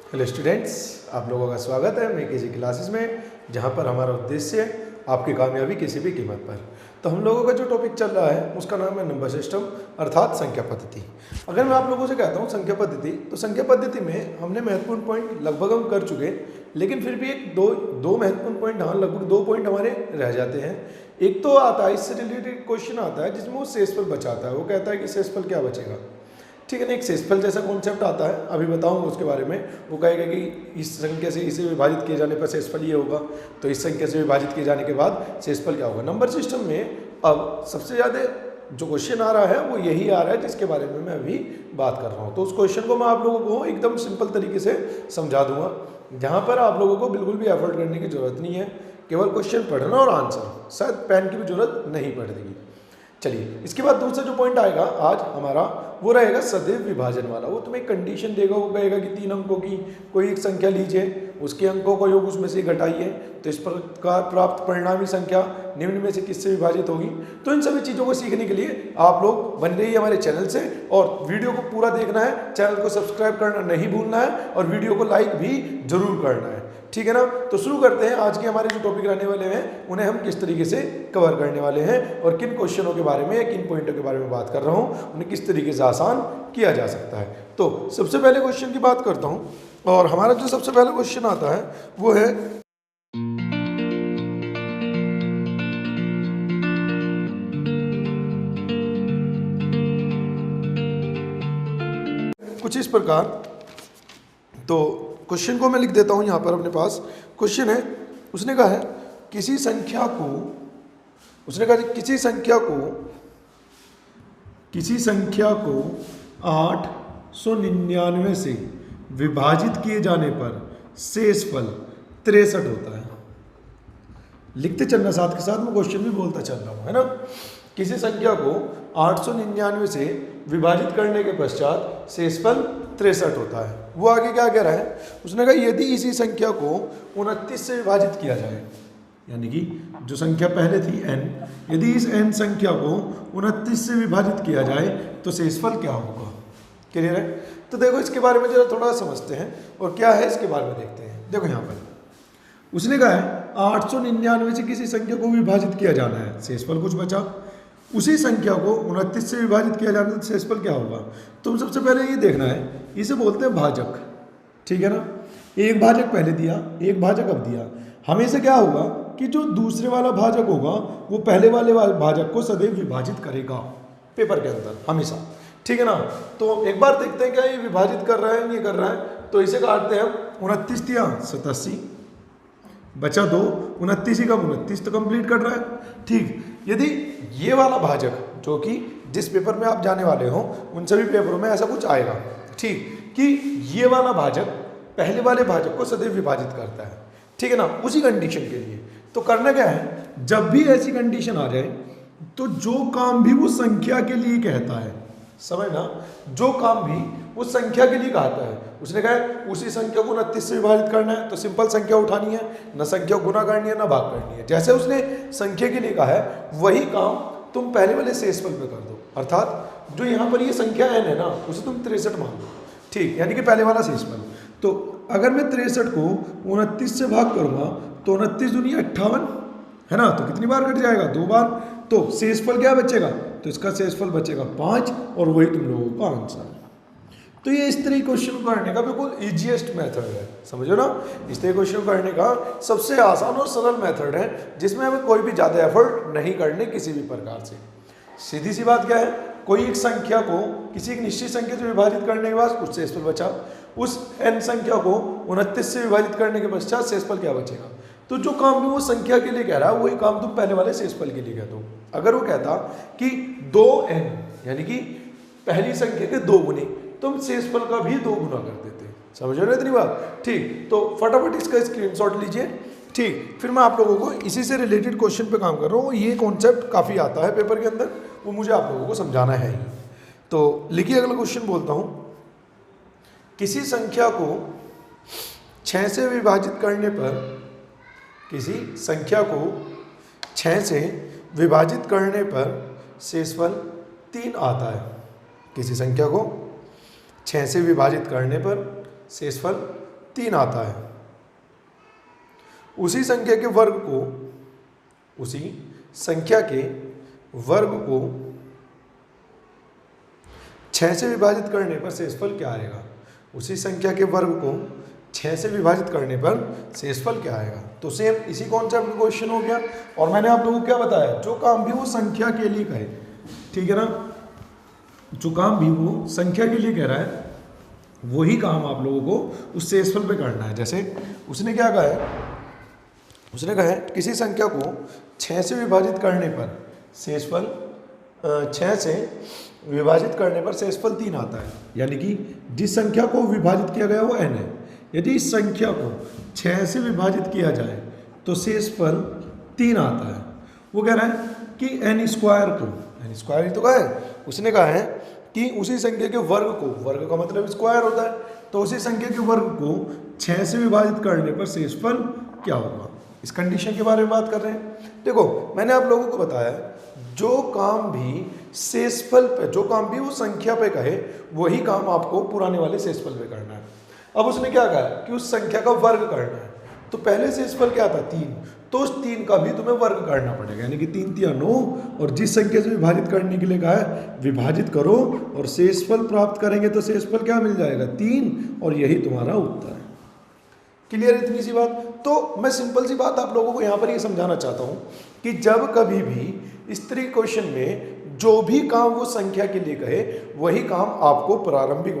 Hello students, आप लोगों का स्वागत है मेरे केजी क्लासेस में, जहां पर हमारा उद्देश्य है आपकी कामयाबी किसी भी कीमत पर। तो हम लोगों का जो टॉपिक चल रहा है उसका नाम है नंबर सिस्टम अर्थात संख्या पद्धति। अगर मैं आप लोगों से कहता हूं संख्या पद्धति, तो संख्या पद्धति में हमने महत्वपूर्ण पॉइंट लगभग हम कर चुके, लेकिन फिर भी एक दो महत्वपूर्ण पॉइंट, हाँ लगभग 2 पॉइंट हमारे रह जाते हैं। एक तो आता है, इससे रिलेटेड क्वेश्चन आता है जिसमें वो शेषफल बचाता है। वो कहता है कि शेषफल क्या बचेगा, ठीक है ना। एक शेषफल जैसा कॉन्सेप्ट आता है, अभी बताऊंगा उसके बारे में। वो कहेगा कि इस संख्या से इसे विभाजित किए जाने पर शेषफल ये होगा, तो इस संख्या से विभाजित किए जाने के बाद शेषफल क्या होगा। नंबर सिस्टम में अब सबसे ज़्यादा जो क्वेश्चन आ रहा है वो यही आ रहा है जिसके बारे में मैं अभी बात कर रहा हूँ। तो उस क्वेश्चन को मैं आप लोगों को एकदम सिंपल तरीके से समझा दूंगा, जहाँ पर आप लोगों को बिल्कुल भी एफर्ट करने की जरूरत नहीं है, केवल क्वेश्चन पढ़ना और आंसर, शायद पेन की भी जरूरत नहीं पड़ेगी। चलिए, इसके बाद दूसरा जो पॉइंट आएगा आज हमारा, वो रहेगा सदैव विभाजन वाला। वो तुम्हें कंडीशन देगा, वो कहेगा कि 3 अंकों की कोई एक संख्या लीजिए, उसके अंकों का योग उसमें से घटाइए, तो इस प्रकार प्राप्त परिणामी संख्या निम्न में से किससे विभाजित होगी। तो इन सभी चीज़ों को सीखने के लिए आप लोग बन रही है हमारे चैनल से, और वीडियो को पूरा देखना है, चैनल को सब्सक्राइब करना नहीं भूलना है, और वीडियो को लाइक भी जरूर करना है, ठीक है ना। तो शुरू करते हैं। आज के हमारे जो टॉपिक रहने वाले हैं उन्हें हम किस तरीके से कवर करने वाले हैं, और किन क्वेश्चनों के बारे में, किन पॉइंटों के बारे में बात कर रहा हूं, उन्हें किस तरीके से आसान किया जा सकता है। तो सबसे पहले क्वेश्चन की बात करता हूं, और हमारा जो सबसे पहला क्वेश्चन आता है वो है कुछ इस प्रकार। तो क्वेश्चन को मैं लिख देता हूं यहां पर अपने पास। क्वेश्चन है, उसने कहा है किसी संख्या को 899 से विभाजित किए जाने पर शेषफल 63 होता है। लिखते चलना साथ के साथ, मैं क्वेश्चन भी बोलता चल रहा हूं, है ना। किसी संख्या को 899 से विभाजित करने के पश्चात शेषफल 63 होता है। वो आगे क्या कह रहा है, उसने कहा यदि इसी संख्या को 29 से विभाजित किया जाए, यानी कि जो संख्या पहले थी n, यदि इस n संख्या को 29 से विभाजित किया जाए तो शेषफल क्या होगा। क्लियर है। तो देखो इसके बारे में जरा थोड़ा समझते हैं, और क्या है इसके बारे में देखते हैं। देखो यहाँ पर उसने कहा है 899 से किसी संख्या को विभाजित किया जाना है, शेषफल कुछ बचा। उसी संख्या को 29 से विभाजित किया जाना है तो शेषफल क्या होगा। तो सबसे पहले ये देखना है, इसे बोलते हैं भाजक, ठीक है ना। एक भाजक पहले दिया, एक भाजक अब दिया। हमेशा क्या होगा कि जो दूसरे वाला भाजक होगा वो पहले वाले भाजक को सदैव विभाजित करेगा पेपर के अंदर हमेशा, ठीक है ना। तो एक बार देखते हैं क्या ये विभाजित कर रहा है, ये कर रहा है। तो इसे काटते हैं हम। 29 दिया 87, बचा 2, 29 ही का 29 तो कंप्लीट कर रहा है, ठीक। यदि ये वाला भाजक, जो कि जिस पेपर में आप जाने वाले हो उन सभी पेपरों में ऐसा कुछ आएगा, ठीक, कि ये वाला भाजक पहले वाले भाजक को सदैव विभाजित करता है, ठीक है ना, उसी कंडीशन के लिए। तो करना क्या है, जब भी ऐसी कंडीशन आ जाए तो जो काम भी वो संख्या के लिए कहता है, समझना, जो काम भी वो संख्या के लिए कहता है, उसने कहा है उसी संख्या को 29 से विभाजित करना है, तो सिंपल संख्या उठानी है, न संख्या गुना करनी है, न भाग करनी है। जैसे उसने संख्या के लिए कहा है वही काम तुम पहले वाले शेषफल पे कर दो, अर्थात जो यहाँ पर ये संख्या n है ना, उसे तुम 63 मान लो, ठीक, यानी कि पहले वाला शेषफल। तो अगर मैं 63 को 29 से भाग करूंगा तो 29 दूनी 58 है ना, तो कितनी बार कट जाएगा, 2 बार। तो शेषफल क्या बचेगा, तो इसका शेषफल बचेगा 5, और वही तुम लोगों का आंसर है। तो ये इस तरह क्वेश्चन करने का बिल्कुल इजीएस्ट मेथड है, समझो ना। इस तरह क्वेश्चन करने का सबसे आसान और सरल मेथड है, जिसमें हमें कोई भी ज़्यादा एफर्ट नहीं करने किसी भी प्रकार से। सीधी सी बात क्या है, कोई एक संख्या को किसी एक निश्चित संख्या से विभाजित करने के बाद कुछ शेषफल बचा, उस n संख्या को 29 से विभाजित करने के पश्चात शेषफल क्या बचेगा। तो जो काम भी वो संख्या के लिए कह रहा है वही काम तुम पहले वाले शेषफल के लिए कह दो। अगर वो कहता कि 2n यानी कि पहली संख्या के 2 गुने, तुम शेषफल का भी 2 गुना कर देते, समझ रहे हो इतनी बात, ठीक। तो फटाफट इसका स्क्रीनशॉट लीजिए, ठीक। फिर मैं आप लोगों को इसी से रिलेटेड क्वेश्चन पे काम कर रहा हूँ। ये कॉन्सेप्ट काफ़ी आता है पेपर के अंदर, वो मुझे आप लोगों को समझाना है ही। तो लिखिए अगला क्वेश्चन बोलता हूँ, किसी संख्या को 6 से विभाजित करने पर, किसी संख्या को 6 से विभाजित करने पर शेषफल 3 आता है। किसी संख्या को 6 से विभाजित करने पर शेषफल 3 आता है। उसी संख्या के वर्ग को 6 से विभाजित करने पर शेषफल क्या आएगा? उसी संख्या के वर्ग को 6 से विभाजित करने पर शेषफल क्या आएगा? तो सेम इसी कॉन्सेप्ट का क्वेश्चन हो गया। और मैंने आप लोगों को क्या बताया, जो काम भी वो संख्या के लिए कहे, ठीक है ना, जो काम भी वो संख्या के लिए कह रहा है वही काम आप लोगों को उस शेषफल पे करना है। जैसे उसने क्या कहा है, उसने कहा है किसी संख्या को 6 से विभाजित करने पर शेषफल 6 से विभाजित करने पर शेषफल 3 आता है। यानी कि जिस संख्या को विभाजित किया गया वो n है। यदि इस संख्या को 6 से विभाजित किया जाए तो शेषफल 3 आता है। वो कह रहा है कि n स्क्वायर को, n स्क्वायर ही तो कहा है, उसने कहा है कि उसी संख्या के वर्ग को, वर्ग का मतलब स्क्वायर होता है, तो उसी संख्या के वर्ग को 6 से विभाजित करने पर शेषफल क्या होगा, इस कंडीशन के बारे में बात कर रहे हैं। देखो मैंने आप लोगों को बताया जो काम भी शेषफल पे, जो काम भी उस संख्या पे कहे वही काम आपको पुराने वाले शेषफल पे करना है। अब उसने क्या कहा कि उस संख्या का वर्ग करना है, तो पहले शेषफल क्या था 3, तो उस 3 का भी तुम्हें वर्ग करना पड़ेगा। यानी कि 3 3 9, और जिस संख्या से विभाजित करने के लिए कहा है विभाजित करो और शेषफल प्राप्त करेंगे, तो शेषफल क्या मिल जाएगा 3, और यही तुम्हारा उत्तर है। क्लियर है इतनी सी बात? तो मैं सिंपल सी बात आप लोगों को यहाँ पर ये समझाना चाहता हूँ कि जब कभी भी इस तरह क्वेश्चन में जो भी काम वो संख्या के लिए कहे वही काम आपको प्रारंभिक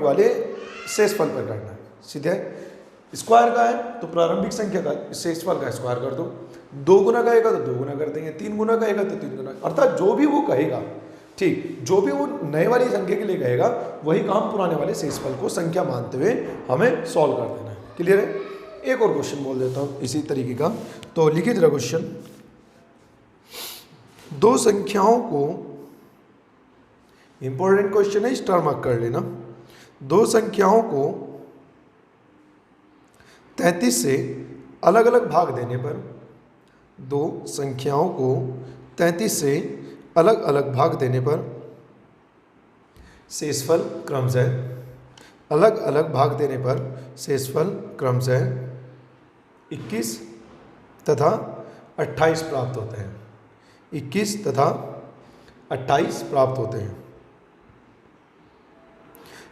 वाले शेषफल पर करना है। सीधे स्क्वायर का है तो प्रारंभिक संख्या का शेषफल का स्क्वायर कर दो, 2 गुना कहेगा तो 2 गुना कर देंगे, 3 गुना कहेगा तो 3 गुना, अर्थात जो भी वो कहेगा, ठीक, जो भी वो नए वाली संख्या के लिए कहेगा वही काम पुराने वाले शेषफल को संख्या मानते हुए हमें सॉल्व कर देना है। क्लियर है? एक और क्वेश्चन बोल देता हूँ इसी तरीके का, तो लिखिए जरा क्वेश्चन। दो संख्याओं को, इंपॉर्टेंट क्वेश्चन है, स्टार मार्क कर लेना। दो संख्याओं को 33 से अलग अलग भाग देने पर, दो संख्याओं को 33 से अलग अलग भाग देने पर शेषफल क्रमशः, अलग अलग भाग देने पर शेषफल क्रमशः 21 तथा 28 प्राप्त होते हैं। 21 तथा 28 प्राप्त होते हैं।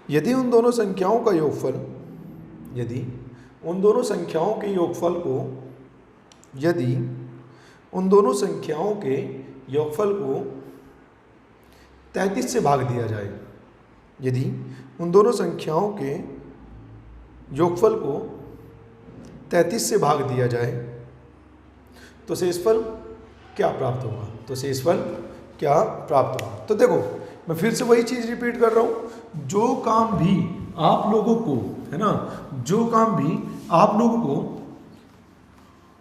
यदि उन दोनों संख्याओं का योगफल, यदि उन दोनों संख्याओं के योगफल को, यदि उन दोनों संख्याओं के योगफल को 33 से भाग दिया जाए, यदि उन दोनों संख्याओं के योगफल को 33 से भाग दिया जाए तो शेषफल क्या प्राप्त होगा? तो शेषफल क्या प्राप्त होगा? तो देखो मैं फिर से वही चीज़ रिपीट कर रहा हूँ, जो काम भी आप लोगों को, है ना, जो काम भी आप लोगों को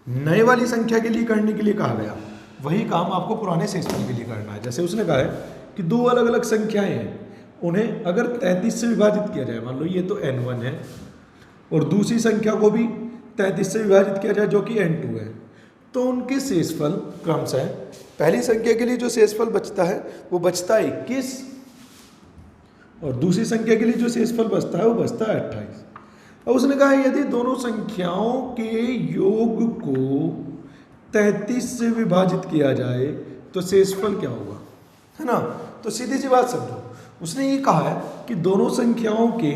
नए वाली संख्या के लिए करने के लिए कहा गया वही काम आपको पुराने शेषफल के लिए करना है। जैसे उसने कहा है कि दो अलग अलग संख्याएं हैं, उन्हें अगर 33 से विभाजित किया जाए, मान लो ये तो n1 है और दूसरी संख्या को भी 33 से विभाजित किया जाए जो कि n2 है, तो उनके शेषफल क्रमशः, पहली संख्या के लिए जो शेषफल बचता है वो बचता है 21 और दूसरी संख्या के लिए जो शेषफल बचता है वो बचता है 28। अब उसने कहा यदि दोनों संख्याओं के योग को 33 से विभाजित किया जाए तो शेषफल क्या होगा, है ना। तो सीधी सी बात समझो, उसने ये कहा है कि दोनों संख्याओं के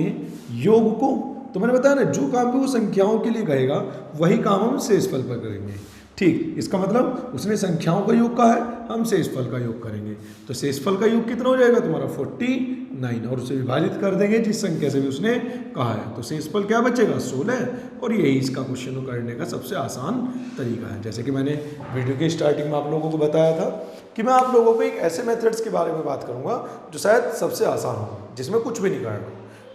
योग को, तो मैंने बताया ना जो काम भी वो संख्याओं के लिए कहेगा वही काम हम शेषफल पर करेंगे। ठीक, इसका मतलब उसने संख्याओं का योग कहा है, हम शेषफल का योग करेंगे। तो शेषफल का योग कितना हो जाएगा तुम्हारा 49, और उसे विभाजित कर देंगे जिस संख्या से भी उसने कहा है, तो शेषफल क्या बचेगा 16। और यही इसका क्वेश्चन करने का सबसे आसान तरीका है। जैसे कि मैंने वीडियो के स्टार्टिंग में आप लोगों को बताया था कि मैं आप लोगों को एक ऐसे मेथड्स के बारे में बात करूँगा जो शायद सबसे आसान हो, जिसमें कुछ भी नहीं करना,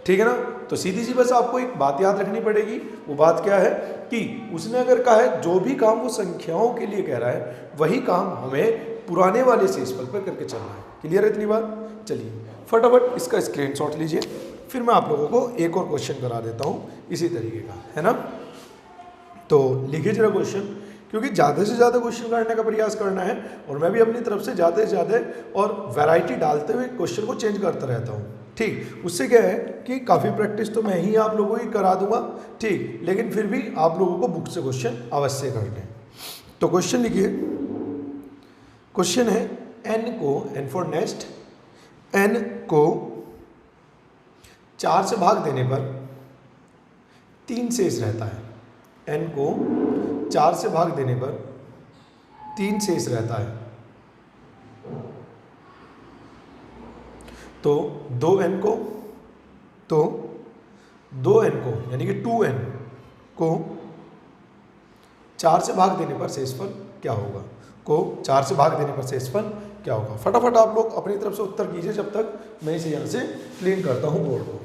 ठीक है ना। तो सीधी सी बस आपको एक बात याद रखनी पड़ेगी, वो बात क्या है कि उसने अगर कहा है जो भी काम वो संख्याओं के लिए कह रहा है वही काम हमें पुराने वाले शेषफल पर करके चलना है। क्लियर है इतनी बात? चलिए फटाफट इसका स्क्रीनशॉट लीजिए, फिर मैं आप लोगों को एक और क्वेश्चन करा देता हूँ इसी तरीके का, है ना। तो लिखिए जरा क्वेश्चन, क्योंकि ज़्यादा से ज़्यादा क्वेश्चन करने का प्रयास करना है और मैं भी अपनी तरफ से ज़्यादा से ज़्यादा और वैरायटी डालते हुए क्वेश्चन को चेंज करता रहता हूँ। ठीक। उससे क्या है कि काफ़ी प्रैक्टिस तो मैं ही आप लोगों की करा दूंगा, ठीक, लेकिन फिर भी आप लोगों को बुक से क्वेश्चन अवश्य कर लें। तो क्वेश्चन लिखिए, क्वेश्चन है एन फॉर नेक्स्ट, एन को 4 से भाग देने पर 3 शेष रहता है। एन को 4 से भाग देने पर 3 शेष रहता है। तो 2n को यानी कि 2n को 4 से भाग देने पर शेषफल क्या होगा, को 4 से भाग देने पर शेषफल क्या होगा। फटाफट आप लोग अपनी तरफ से उत्तर कीजिए जब तक मैं इसे यहाँ से क्लीन करता हूँ बोर्ड को।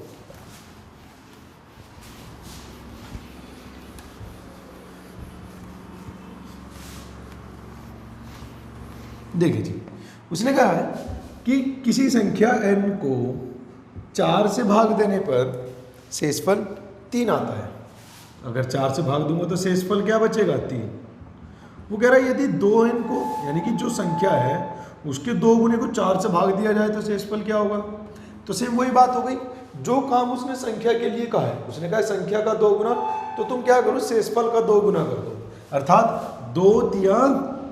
देखिए जी, उसने कहा है कि किसी संख्या n को 4 से भाग देने पर शेषफल 3 आता है। अगर 4 से भाग दूंगा तो शेषफल क्या बचेगा, 3। वो कह रहा है यदि 2n को यानी कि जो संख्या है उसके 2 गुने को 4 से भाग दिया जाए तो शेषफल क्या होगा। तो सेम वही बात हो गई, जो काम उसने संख्या के लिए कहा है, उसने कहा संख्या का 2 गुना, तो तुम क्या करो, शेषफल का 2 गुना कर दो। अर्थात 2 तिया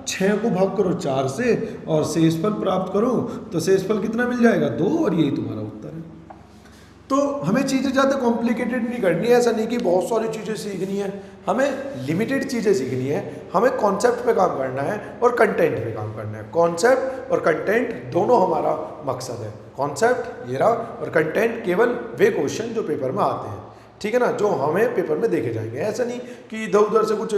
6 को भाग करो 4 से और शेषफल प्राप्त करो, तो शेषफल कितना मिल जाएगा, 2, और यही तुम्हारा उत्तर है। तो हमें चीज़ें ज़्यादा कॉम्प्लिकेटेड नहीं करनी है, ऐसा नहीं कि बहुत सारी चीज़ें सीखनी है, हमें लिमिटेड चीज़ें सीखनी है। हमें कॉन्सेप्ट पे काम करना है और कंटेंट पे काम करना है। कॉन्सेप्ट और कंटेंट दोनों हमारा मकसद है। कॉन्सेप्ट ये रहा और कंटेंट केवल वे क्वेश्चन जो पेपर में आते हैं, ठीक है ना, जो हमें पेपर में देखे जाएंगे। ऐसा नहीं कि इधर उधर से कुछ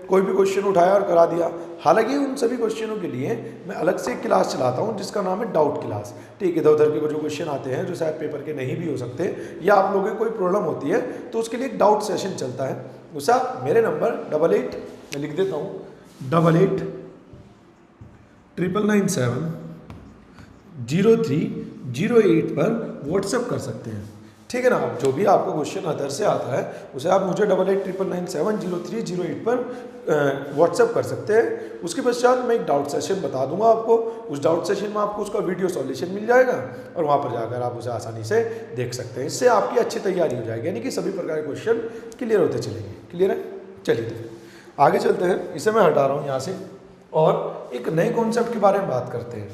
कोई भी क्वेश्चन उठाया और करा दिया। हालांकि उन सभी क्वेश्चनों के लिए मैं अलग से एक क्लास चलाता हूं जिसका नाम है डाउट क्लास, ठीक है। इधर उधर के जो क्वेश्चन आते हैं जो शायद पेपर के नहीं भी हो सकते या आप लोगों को कोई प्रॉब्लम होती है तो उसके लिए एक डाउट सेशन चलता है। उसा मेरे नंबर 88 मैं लिख देता हूँ 88 999 0308 पर व्हाट्सएप कर सकते हैं, ठीक है ना। आप जो भी आपको क्वेश्चन अदर से आता है उसे आप मुझे 88 999 0308 पर व्हाट्सएप कर सकते हैं। उसके पश्चात मैं एक डाउट सेशन बता दूंगा आपको। उस डाउट सेशन में आपको उसका वीडियो सॉल्यूशन मिल जाएगा और वहाँ पर जाकर आप उसे आसानी से देख सकते हैं। इससे आपकी अच्छी तैयारी हो जाएगी, यानी कि सभी प्रकार के क्वेश्चन क्लियर होते चलेंगे। क्लियर है, चलिए तो आगे चलते हैं। इसे मैं हटा रहा हूँ यहाँ से और एक नए कॉन्सेप्ट के बारे में बात करते हैं।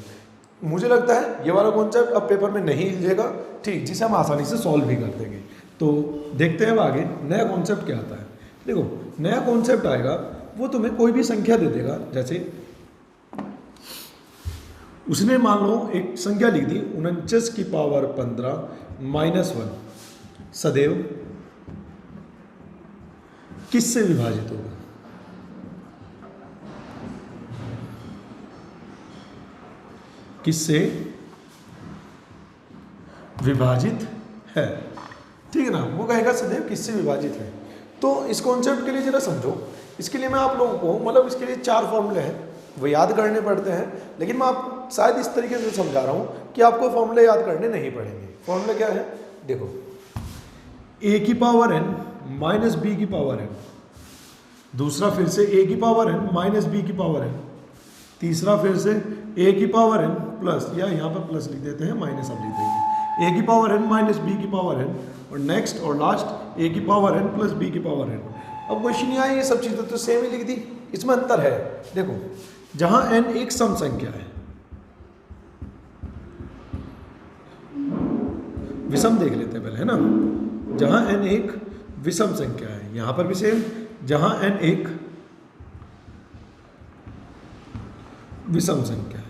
मुझे लगता है ये वाला कॉन्सेप्ट अब पेपर में नहीं हिलेगा, ठीक, जिसे हम आसानी से सॉल्व भी कर देंगे। तो देखते हैं अब आगे नया कॉन्सेप्ट क्या आता है। देखो नया कॉन्सेप्ट आएगा, वो तुम्हें कोई भी संख्या दे देगा। जैसे उसने मान लो एक संख्या लिख दी 49 की पावर 15 -1 सदैव किससे विभाजित होगा। किससे विभाजित है, ठीक है ना। वो कहेगा सदैव किससे विभाजित है। तो इस कॉन्सेप्ट के लिए जरा समझो। इसके लिए मैं आप लोगों को मतलब इसके लिए 4 फॉर्मूले हैं, वो याद करने पड़ते हैं, लेकिन मैं आपको शायद इस तरीके से समझा रहा हूँ कि आपको फॉर्मूले याद करने नहीं पड़ेंगे। फॉर्मूले क्या है, देखो a की पावर n माइनस b की पावर n, दूसरा फिर से a की पावर n माइनस b की पावर n, तीसरा फिर से a की पावर n प्लस, या यहाँ पर प्लस लिख देते हैं, माइनस अब लिख देंगे, a की पावर n माइनस b की पावर n, और नेक्स्ट और लास्ट a की पावर n प्लस b की पावर n। अब क्वेश्चन यहाँ ये सब चीज़ें तो सेम ही लिख दी, इसमें अंतर है। देखो जहाँ n एक सम संख्या है, विषम देख लेते हैं पहले, है ना। जहाँ n एक विषम संख्या है, यहाँ पर भी सेम, जहाँ n एक विषम संख्या है,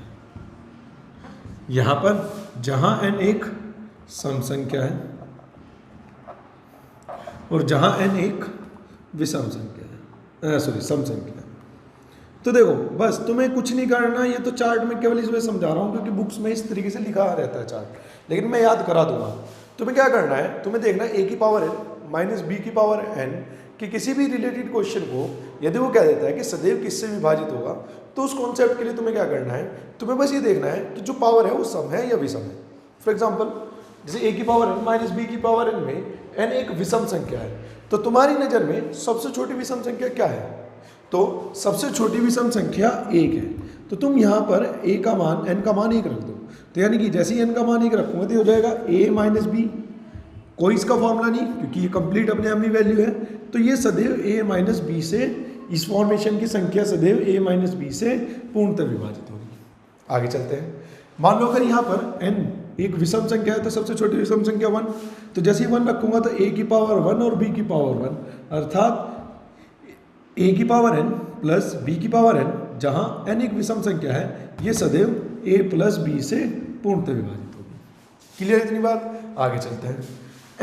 यहाँ पर जहाँ n एक सम संख्या है और जहाँ n एक विषम संख्या है, सॉरी सम संख्या है। तो देखो बस तुम्हें कुछ नहीं करना, ये तो चार्ट में केवल इसमें समझा रहा हूँ क्योंकि बुक्स में इस तरीके से लिखा रहता है चार्ट, लेकिन मैं याद करा दूंगा। तुम्हें क्या करना है, तुम्हें देखना है a की पावर n माइनस b की पावर n कि किसी भी रिलेटेड क्वेश्चन को यदि वो कह देता है कि सदैव किससे विभाजित होगा, तो उस कॉन्सेप्ट के लिए तुम्हें क्या करना है, तुम्हें बस ये देखना है कि जो पावर है वो सम है या विषम है। फॉर एग्जाम्पल जैसे a की पावर n माइनस b की पावर n में n एक विषम संख्या है, तो तुम्हारी नज़र में सबसे छोटी विषम संख्या क्या है, तो सबसे छोटी विषम संख्या 1 है। तो तुम यहाँ पर a का मान n का मान 1 रख दो, तो यानी कि जैसे ही n का मान 1 रखूंगा तो ये हो जाएगा a माइनस बी, कोई इसका फॉर्मूला नहीं क्योंकि ये कंप्लीट अपने आप में वैल्यू है। तो ये सदैव a माइनस बी से, इस फॉर्मेशन की संख्या सदैव a माइनस बी से पूर्णतः विभाजित होगी। आगे चलते हैं। मान लो अगर यहाँ पर n एक विषम संख्या है तो सबसे छोटी विषम संख्या 1, तो जैसे ही 1 रखूंगा तो a की पावर 1 और b की पावर 1, अर्थात a की पावर n प्लस b की पावर n, जहाँ n एक विषम संख्या है, ये सदैव a प्लस b से पूर्णतः विभाजित होगी। क्लियर इतनी बात? आगे चलते हैं।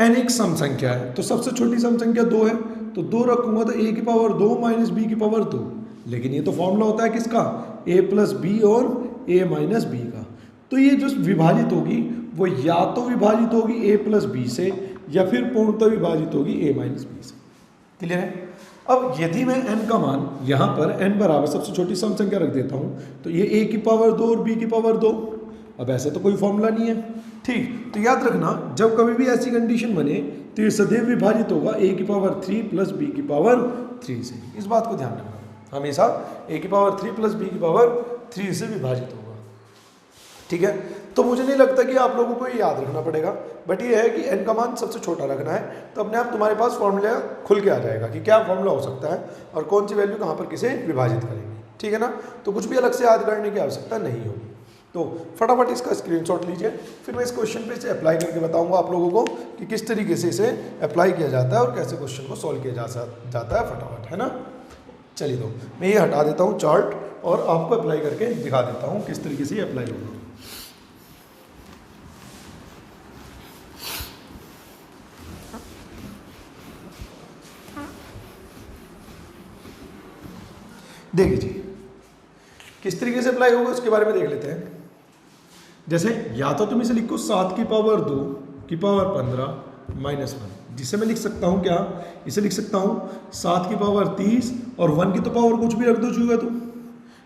n एक सम संख्या है तो सबसे छोटी सम संख्या 2 है, तो 2 रखूंगा तो a की पावर 2 माइनस b की पावर 2, लेकिन ये तो फॉर्मूला होता है किसका? a प्लस बी और a माइनस बी का। तो ये जो विभाजित होगी वो या तो विभाजित होगी a प्लस बी से या फिर पूर्णतः विभाजित होगी a माइनस बी से। क्लियर है? अब यदि मैं n का मान यहाँ पर n बराबर सबसे छोटी सम संख्या रख देता हूँ तो ये a की पावर 2 और b की पावर 2। अब ऐसे तो कोई फॉर्मूला नहीं है, ठीक। तो याद रखना जब कभी भी ऐसी कंडीशन बने तो ये सदैव विभाजित होगा a की पावर 3 प्लस b की पावर 3 से। इस बात को ध्यान रखना, हमेशा a की पावर 3 प्लस b की पावर 3 से विभाजित होगा। ठीक है, तो मुझे नहीं लगता कि आप लोगों को ये याद रखना पड़ेगा, बट ये है कि n का मान सबसे छोटा रखना है, तो अपने आप तुम्हारे पास फॉर्मूला खुल के आ जाएगा कि क्या फॉर्मूला हो सकता है और कौन सी वैल्यू कहाँ पर किसे विभाजित करेंगे। ठीक है ना? तो कुछ भी अलग से याद करने की आवश्यकता नहीं होगी। तो फटाफट इसका स्क्रीनशॉट लीजिए, फिर मैं इस क्वेश्चन पे इसे अप्लाई करके बताऊंगा आप लोगों को कि किस तरीके से इसे अप्लाई किया जाता है और कैसे क्वेश्चन को सॉल्व किया जाता है फटाफट, है ना? चलिए तो मैं ये हटा देता हूँ चार्ट और आपको अप्लाई करके दिखा देता हूँ किस तरीके से ये अप्लाई होगा। देखिए जी किस तरीके से अप्लाई होगा उसके बारे में देख लेते हैं। जैसे या तो तुम इसे लिखो 7 की पावर 2 की पावर 15 माइनस 1, जिसे मैं लिख सकता हूँ क्या? इसे लिख सकता हूँ 7 की पावर 30 और 1 की तो पावर कुछ भी रख दो चुका तुम,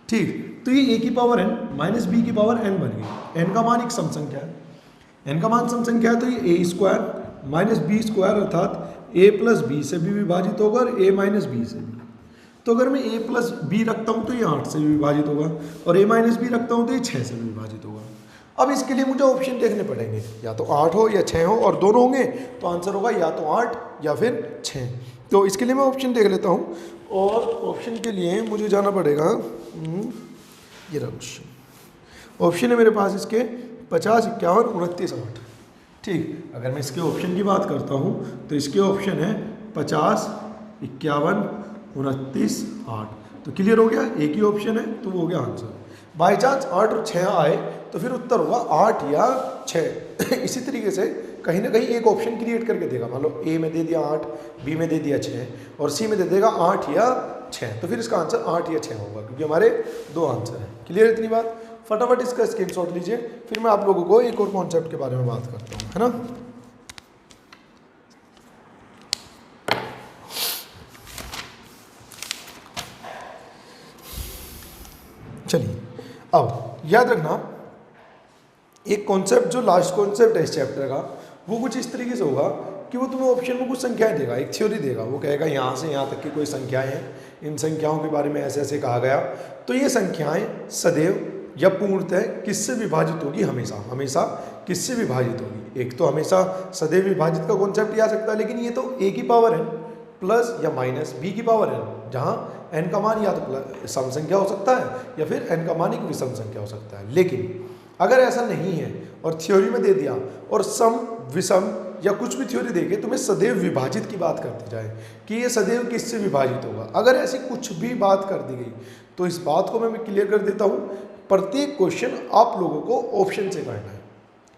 ठीक। तो ये a की पावर n माइनस b की पावर n बन गई। n का मान एक सम संख्या है, n का मान सम संख्या है तो ये a square minus b square अर्थात a प्लस बी से भी विभाजित होगा और a माइनस बी से भी। तो अगर मैं a प्लस बी रखता हूँ तो ये 8 से भी विभाजित होगा और a माइनस बी रखता हूँ तो ये 6 से भी विभाजित होगा। अब इसके लिए मुझे ऑप्शन देखने पड़ेंगे, या तो 8 हो या 6 हो, और दोनों होंगे तो आंसर होगा या तो 8 या फिर 6। तो इसके लिए मैं ऑप्शन देख लेता हूँ और ऑप्शन के लिए मुझे जाना पड़ेगा, ये रहा ऑप्शन। ऑप्शन है मेरे पास इसके 50, 51, 29, 8। ठीक, अगर मैं इसके ऑप्शन की बात करता हूँ तो इसके ऑप्शन है 50, 51, 29, 8। तो क्लियर हो गया, एक ही ऑप्शन है तो वो हो गया आंसर। बाई चांस 8 और 6 आए तो फिर उत्तर होगा 8 या 6। इसी तरीके से कहीं ना कहीं एक ऑप्शन क्रिएट करके देगा, मान लो ए में दे दिया 8, बी में दे दिया 6 और सी में दे देगा 8 या 6, तो फिर इसका आंसर 8 या 6 होगा क्योंकि हमारे 2 आंसर हैं। क्लियर इतनी बात? फटाफट इसका स्क्रीनशॉट लीजिए, फिर मैं आप लोगों को एक और कॉन्सेप्ट के बारे में बात करता हूँ, है ना? चलिए अब याद रखना एक कॉन्सेप्ट, जो लास्ट कॉन्सेप्ट है इस चैप्टर का, वो कुछ इस तरीके से होगा कि वो तुम्हें ऑप्शन में कुछ संख्याएं देगा, एक थ्योरी देगा। वो कहेगा यहाँ से यहाँ तक की कोई संख्याएं हैं, इन संख्याओं के बारे में ऐसे ऐसे कहा गया, तो ये संख्याएं सदैव या पूर्णतः किससे विभाजित होगी? हमेशा हमेशा किससे विभाजित होगी? एक तो हमेशा सदैव विभाजित का कॉन्सेप्ट आ सकता है, लेकिन ये तो a की पावर n प्लस या माइनस b की पावर n, जहाँ n का मान या तो सम संख्या हो सकता है या फिर n का मान एक विषम संख्या हो सकता है। लेकिन अगर ऐसा नहीं है और थ्योरी में दे दिया और सम विषम या कुछ भी थ्योरी देके तुम्हें सदैव विभाजित की बात करती जाए कि ये सदैव किससे विभाजित होगा, अगर ऐसी कुछ भी बात कर दी गई तो इस बात को मैं क्लियर कर देता हूँ, प्रत्येक क्वेश्चन आप लोगों को ऑप्शन से करना है।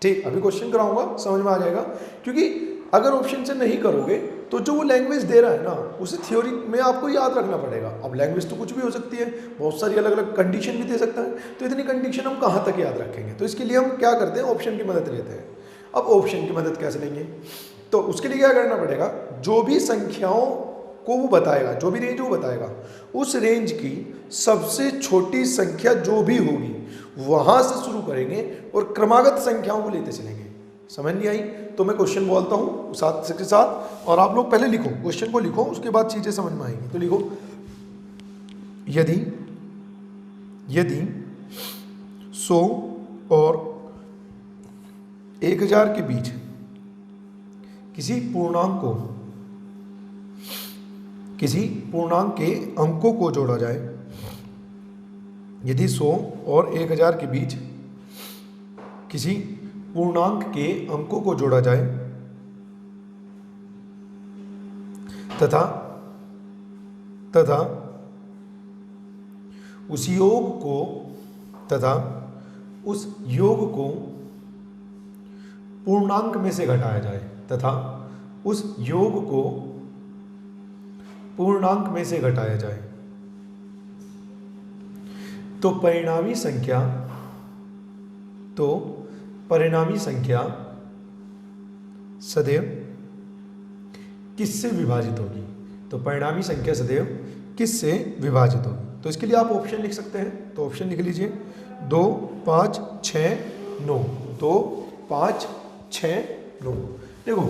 ठीक, अभी क्वेश्चन कराऊंगा, समझ में आ जाएगा, क्योंकि अगर ऑप्शन से नहीं करोगे तो जो वो लैंग्वेज दे रहा है ना, उसे थ्योरी में आपको याद रखना पड़ेगा। अब लैंग्वेज तो कुछ भी हो सकती है, बहुत सारी अलग अलग कंडीशन भी दे सकता है, तो इतनी कंडीशन हम कहाँ तक याद रखेंगे? तो इसके लिए हम क्या करते हैं, ऑप्शन की मदद लेते हैं। अब ऑप्शन की मदद कैसे लेंगे? तो उसके लिए क्या करना पड़ेगा, जो भी संख्याओं को वो बताएगा, जो भी रेंज वो बताएगा, उस रेंज की सबसे छोटी संख्या जो भी होगी वहाँ से शुरू करेंगे और क्रमागत संख्याओं को लेते चलेंगे। समझ नहीं आई तो मैं क्वेश्चन बोलता हूँ साथ के साथ, और आप लोग पहले लिखो, क्वेश्चन को लिखो, उसके बाद चीज़ें समझ में आएंगी। तो लिखो, यदि 100 और 1000 के बीच किसी पूर्णांक के अंकों को जोड़ा जाए, यदि 100 और 1000 के बीच किसी पूर्णांक के अंकों को जोड़ा जाए तथा उस योग को पूर्णांक में से घटाया जाए, तो परिणामी संख्या सदैव किससे विभाजित होगी? तो इसके लिए आप ऑप्शन लिख सकते हैं। तो ऑप्शन लिख लीजिए 2, 5, 6, 9। 2, 5, 6, 9। देखो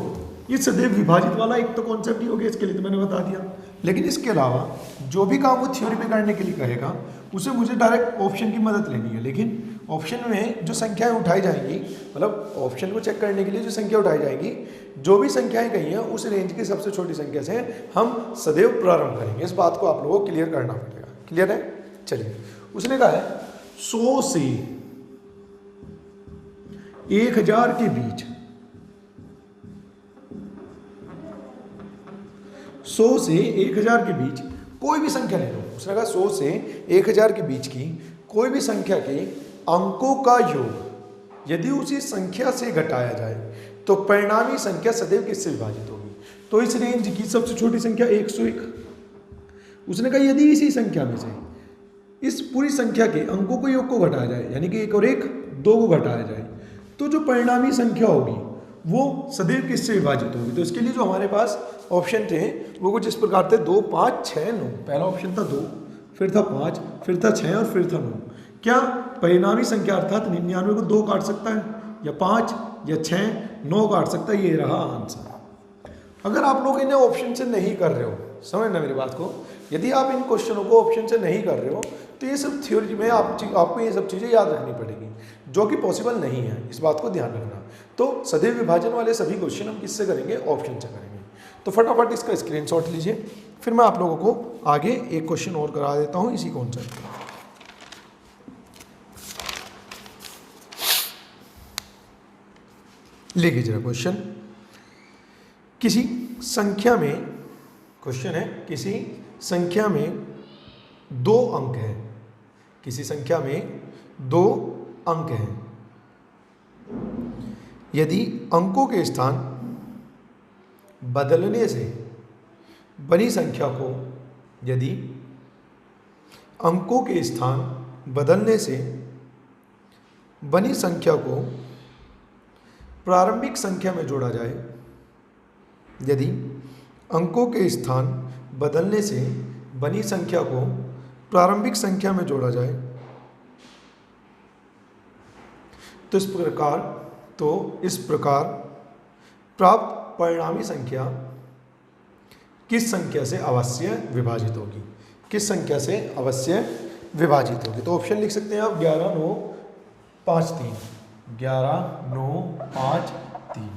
ये सदैव विभाजित वाला एक तो कॉन्सेप्ट ही हो गया, इसके लिए तो मैंने बता दिया। लेकिन इसके अलावा जो भी काम वो थ्योरी में करने के लिए कहेगा उसे मुझे डायरेक्ट ऑप्शन की मदद लेनी है। लेकिन ऑप्शन में जो संख्याएं उठाई जाएंगी, मतलब ऑप्शन को चेक करने के लिए जो संख्या उठाई जाएगी, जो भी संख्याएं कही हैं उस रेंज की सबसे छोटी संख्या से हम सदैव प्रारंभ करेंगे। इस बात को आप लोगों को क्लियर करना पड़ेगा। क्लियर है? चलिए, उसने कहा है 100 से 1000 के बीच, 100 से 1000 के बीच कोई भी संख्या ले लो। उसने कहा 100 से 1000 के बीच की कोई भी संख्या के अंकों का योग यदि उसी संख्या से घटाया जाए तो परिणामी संख्या सदैव किससे विभाजित होगी? तो इस रेंज की सबसे छोटी संख्या 101। उसने कहा यदि इसी संख्या में से इस पूरी संख्या के अंकों को योग को घटाया जाए, यानी कि 1 और 1 2 को घटाया जाए, तो जो परिणामी संख्या होगी वो सदैव किससे विभाजित होगी? तो इसके लिए जो हमारे पास ऑप्शन थे वो कुछ इस प्रकार थे 2, 5, 6, 9। पहला ऑप्शन था 2, फिर था 5, फिर था 6 और फिर था 9। क्या परिणामी संख्या अर्थात 99 को 2 काट सकता है, या 5 या 6, 9 काट सकता है? ये रहा आंसर। अगर आप लोग इन्हें ऑप्शन से नहीं कर रहे हो, समझना मेरी बात को, यदि आप इन क्वेश्चनों को ऑप्शन से नहीं कर रहे हो तो ये सब थ्योरी में आपको ये सब चीज़ें याद रखनी पड़ेगी, जो कि पॉसिबल नहीं है। इस बात को ध्यान रखना। तो सदैव विभाजन वाले सभी क्वेश्चन हम किससे करेंगे? ऑप्शन से करेंगे। तो फटाफट इसका स्क्रीनशॉट लीजिए, फिर मैं आप लोगों को आगे एक क्वेश्चन और करा देता हूँ इसी कॉन्सेप्ट का। लिखिए जरा क्वेश्चन। किसी संख्या में, क्वेश्चन है किसी संख्या में 2 अंक हैं, किसी संख्या में 2 अंक हैं। यदि अंकों के स्थान बदलने से बनी संख्या को, यदि अंकों के स्थान बदलने से बनी संख्या को प्रारंभिक संख्या में जोड़ा जाए, यदि अंकों के स्थान बदलने से बनी संख्या को प्रारंभिक संख्या में जोड़ा जाए तो इस प्रकार प्राप्त परिणामी संख्या किस संख्या से अवश्य विभाजित होगी? किस संख्या से अवश्य विभाजित होगी? तो ऑप्शन लिख सकते हैं आप 11, 9, 5, 3। 11, 9, 5, 3।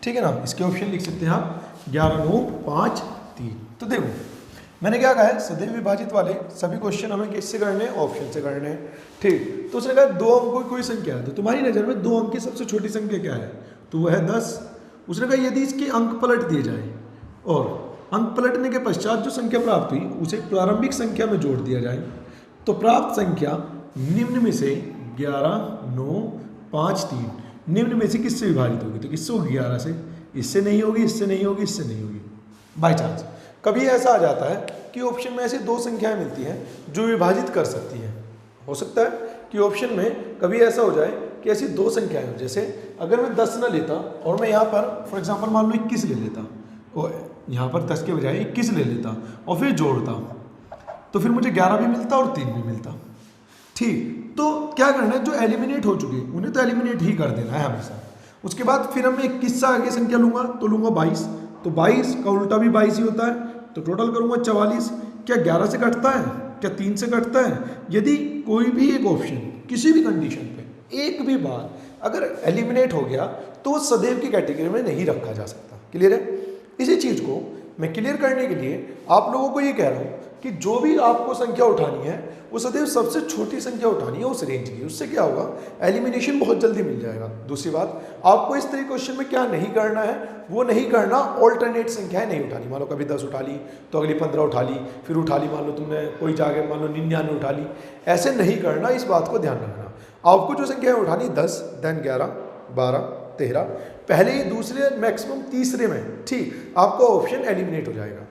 ठीक है ना? इसके ऑप्शन लिख सकते हैं आप 11, 9, 5, 3। तो देखो मैंने क्या कहा है, सदैव विभाजित वाले सभी क्वेश्चन हमें किससे करने हैं? ऑप्शन से करने हैं। ठीक, तो उसने कहा 2 अंकों की कोई संख्या है, तो तुम्हारी नज़र में 2 अंक की सबसे छोटी संख्या क्या है? तो वह है 10। उसने कहा यदि इसके अंक पलट दिए जाए और अंक पलटने के पश्चात जो संख्या प्राप्त हुई उसे प्रारंभिक संख्या में जोड़ दिया जाए तो प्राप्त संख्या निम्न में से 11, 9, 5, 3 निम्न में से किससे विभाजित होगी? तो किससे होगी? 11 से। इससे नहीं होगी, इससे नहीं होगी, इससे नहीं होगी। बाई चांस कभी ऐसा आ जाता है कि ऑप्शन में ऐसी 2 संख्याएं मिलती हैं जो विभाजित कर सकती हैं। हो सकता है कि ऑप्शन में कभी ऐसा हो जाए कि ऐसी 2 संख्याएं हो, जैसे अगर मैं 10 ना लेता और मैं यहाँ पर फॉर एग्जांपल मान लो 21 ले लेता, और यहाँ पर 10 के बजाय 21 ले लेता और फिर जोड़ता, तो फिर मुझे 11 भी मिलता और 3 भी मिलता। ठीक, तो क्या करना है, जो एलिमिनेट हो चुके उन्हें तो एलिमिनेट ही कर देना है हमेशा। उसके बाद फिर हम 21 से आगे संख्या लूँगा तो लूँगा 22, तो 22 का उल्टा भी 22 ही होता है, तो टोटल करूँगा 44। क्या 11 से कटता है? क्या 3 से कटता है? यदि कोई भी एक ऑप्शन किसी भी कंडीशन पे एक भी बार अगर एलिमिनेट हो गया तो वो सदैव की कैटेगरी में नहीं रखा जा सकता। क्लियर है? इसी चीज़ को मैं क्लियर करने के लिए आप लोगों को ये कह रहा हूँ कि जो भी आपको संख्या उठानी है वो सदैव सबसे छोटी संख्या उठानी है उस रेंज की। उससे क्या होगा, एलिमिनेशन बहुत जल्दी मिल जाएगा। दूसरी बात, आपको इस तरह क्वेश्चन में क्या नहीं करना है, वो नहीं करना ऑल्टरनेट संख्याएं नहीं उठानी। मान लो कभी 10 उठा ली तो अगली 15 उठा ली, फिर उठा ली मान लो तुमने कोई जाके मान लो 99 उठा ली, ऐसे नहीं करना। इस बात को ध्यान रखना। आपको जो संख्याएं उठानी 10, देन 11, 12, 13, पहले ही दूसरे मैक्सिमम तीसरे में, ठीक, आपका ऑप्शन एलिमिनेट हो जाएगा।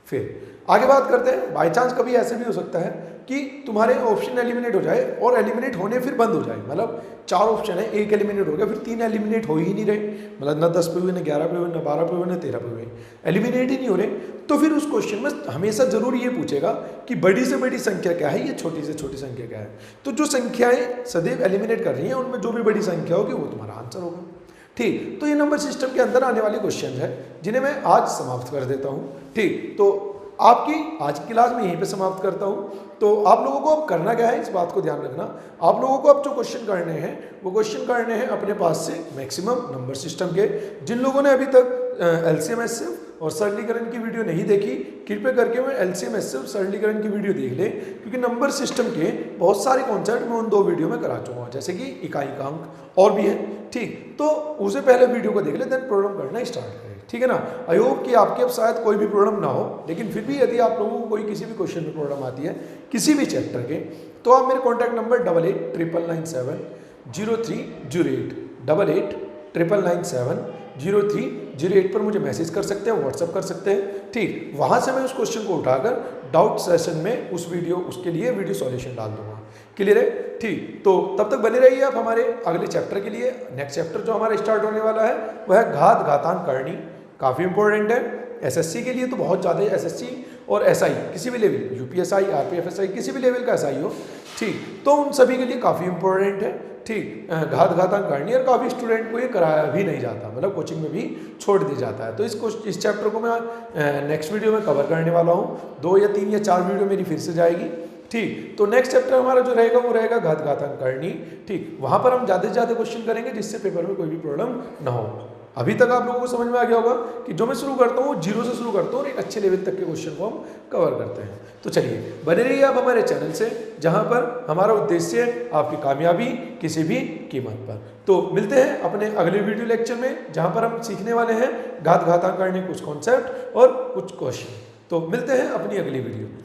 फिर आगे बात करते हैं। बाई चांस कभी ऐसे भी हो सकता है कि तुम्हारे ऑप्शन एलिमिनेट हो जाए और एलिमिनेट होने फिर बंद हो जाए। मतलब 4 ऑप्शन है, एक एलिमिनेट हो गया, फिर 3 एलिमिनेट हो ही नहीं रहे, मतलब ना 10 पे हुए, ना 11 पे हुए, ना 12 पे हुए, ना 13 पे हुए, एलिमिनेट ही नहीं हो रहे। तो फिर उस क्वेश्चन में हमेशा जरूर ये पूछेगा कि बड़ी से बड़ी संख्या क्या है, ये छोटी से छोटी संख्या क्या है। तो जो संख्याएं सदैव एलिमिनेट कर रही हैं उनमें जो भी बड़ी संख्या होगी वो तुम्हारा आंसर होगा। ठीक, तो ये नंबर सिस्टम के अंदर आने वाले क्वेश्चन है जिन्हें मैं आज समाप्त कर देता हूँ। ठीक, तो आपकी आज की क्लास में यहीं पे समाप्त करता हूँ। तो आप लोगों को अब करना क्या है, इस बात को ध्यान रखना। आप लोगों को अब जो क्वेश्चन करने हैं वो क्वेश्चन करने हैं अपने पास से मैक्सिमम नंबर सिस्टम के। जिन लोगों ने अभी तक एलसीएम एचसीएफ और सरलीकरण की वीडियो नहीं देखी, कृपया करके मैं एलसीएम एचसीएफ सरलीकरण की वीडियो देख ले, क्योंकि नंबर सिस्टम के बहुत सारे कॉन्सेप्ट मैं उन 2 वीडियो में करा चुका हूँ, जैसे कि इकाई का अंक और भी है। ठीक, तो उसे पहले वीडियो को देख ले, देन प्रॉब्लम करना स्टार्ट करें। ठीक है ना? आई होप कि आपके अब शायद कोई भी प्रॉब्लम ना हो, लेकिन फिर भी यदि आप लोगों को कोई किसी भी क्वेश्चन में प्रॉब्लम आती है किसी भी चैप्टर के, तो आप मेरे कॉन्टैक्ट नंबर 8899970308 8899970308 पर मुझे मैसेज कर सकते हैं, व्हाट्सअप कर सकते हैं। ठीक, वहाँ से मैं उस क्वेश्चन को उठाकर डाउट सेशन में उसके लिए वीडियो सॉल्यूशन डाल दूंगा। क्लियर है? ठीक, तो तब तक बने रहिए आप हमारे अगले चैप्टर के लिए। नेक्स्ट चैप्टर जो हमारा स्टार्ट होने वाला है वह है घात घातांक करनी। काफ़ी इंपॉर्टेंट है एसएससी के लिए, तो बहुत ज़्यादा एसएससी और एसआई किसी भी लेवल, यूपीएसआई, आरपीएफएसआई, किसी भी लेवल का एसआई हो, ठीक, तो उन सभी के लिए काफ़ी इंपॉर्टेंट है। ठीक, घात घातांक करनी, और काफ़ी स्टूडेंट को ये कराया भी नहीं जाता, मतलब कोचिंग में भी छोड़ दिया जाता है। तो इस चैप्टर को मैं नेक्स्ट वीडियो में कवर करने वाला हूँ। 2 या 3 या 4 वीडियो मेरी फिर से जाएगी। ठीक, तो नेक्स्ट चैप्टर हमारा जो रहेगा वो रहेगा घात घातांक करनी। ठीक, वहाँ पर हम ज़्यादा से ज़्यादा क्वेश्चन करेंगे जिससे पेपर में कोई भी प्रॉब्लम ना हो। अभी तक आप लोगों को समझ में आ गया होगा कि जो मैं शुरू करता हूँ 0 से शुरू करता हूँ और एक अच्छे लेवल तक के क्वेश्चन को हम कवर करते हैं। तो चलिए बने रहिए आप हमारे चैनल से, जहाँ पर हमारा उद्देश्य है आपकी कामयाबी किसी भी कीमत पर। तो मिलते हैं अपने अगले वीडियो लेक्चर में, जहाँ पर हम सीखने वाले हैं घात घातांक करने कुछ कॉन्सेप्ट और कुछ क्वेश्चन। तो मिलते हैं अपनी अगली वीडियो में।